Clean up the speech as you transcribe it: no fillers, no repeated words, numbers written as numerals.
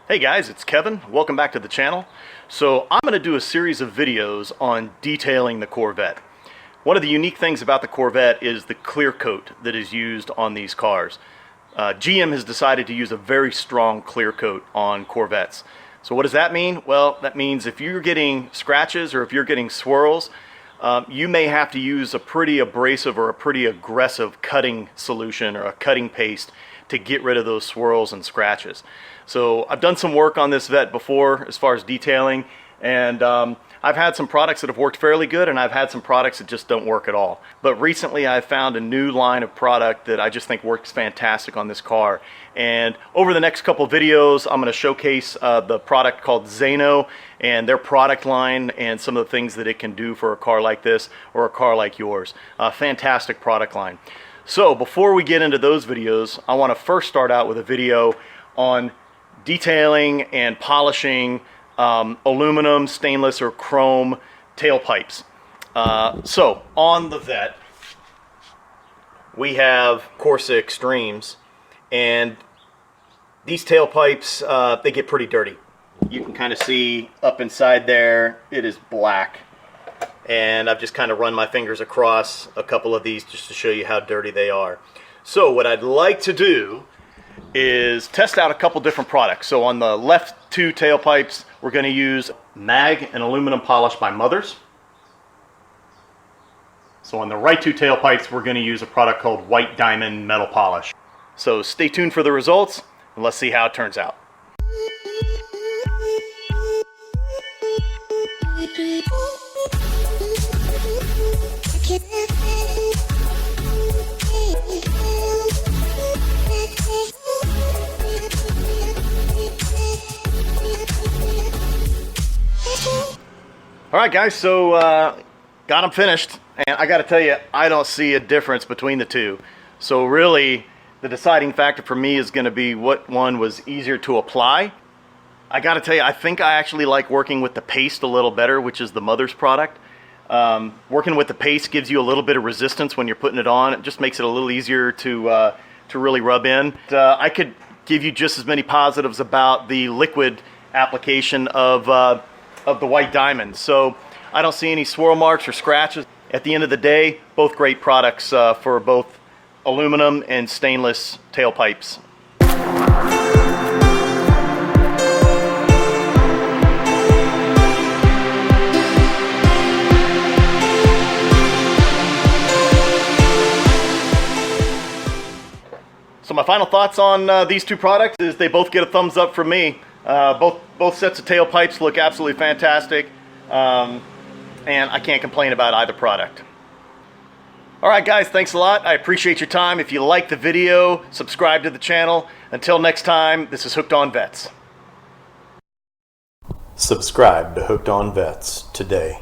Hey guys, it's Kevin. Welcome back to the channel. So I'm going to do a series of videos on detailing the Corvette. One of the unique things about the Corvette is the clear coat that is used on these cars. GM has decided to use a very strong clear coat on Corvettes. So what does that mean? Well, that means if you're getting scratches or if you're getting swirls, you may have to use a pretty abrasive or a pretty aggressive cutting solution or a cutting paste to get rid of those swirls and scratches. So I've done some work on this Vette before as far as detailing, and I've had some products that have worked fairly good, and I've had some products that just don't work at all. But recently I've found a new line of product that I just think works fantastic on this car. And over the next couple videos, I'm going to showcase the product called Zano and their product line and some of the things that it can do for a car like this or a car like yours. A fantastic product line. So before we get into those videos, I want to first start out with a video on detailing and polishing aluminum, stainless, or chrome tailpipes. So on the Vette, we have Corsa Extremes, and these tailpipes, they get pretty dirty. You can kind of see up inside there, it is black. And I've just kind of run my fingers across a couple of these just to show you how dirty they are. So what I'd like to do is test out a couple different products. So on the left two tailpipes, we're going to use mag and aluminum polish by Mothers. So on the right two tailpipes, we're going to use a product called White Diamond Metal Polish. So stay tuned for the results, and let's see how it turns out. Alright guys, so got them finished, and I gotta tell you, I don't see a difference between the two. So really, the deciding factor for me is gonna be what one was easier to apply. I gotta tell you, I think I actually like working with the paste a little better, which is the Mothers product. Working with the paste gives you a little bit of resistance when you're putting it on. It just makes it a little easier to really rub in. I could give you just as many positives about the liquid application of the White Diamond. So I don't see any swirl marks or scratches. At the end of the day, both great products for both aluminum and stainless tailpipes. So my final thoughts on these two products is they both get a thumbs up from me. Both sets of tailpipes look absolutely fantastic, and I can't complain about either product. Alright guys, thanks a lot. I appreciate your time. If you like the video, subscribe to the channel. Until next time, this is Hooked on Vettes. Subscribe to Hooked on Vettes today.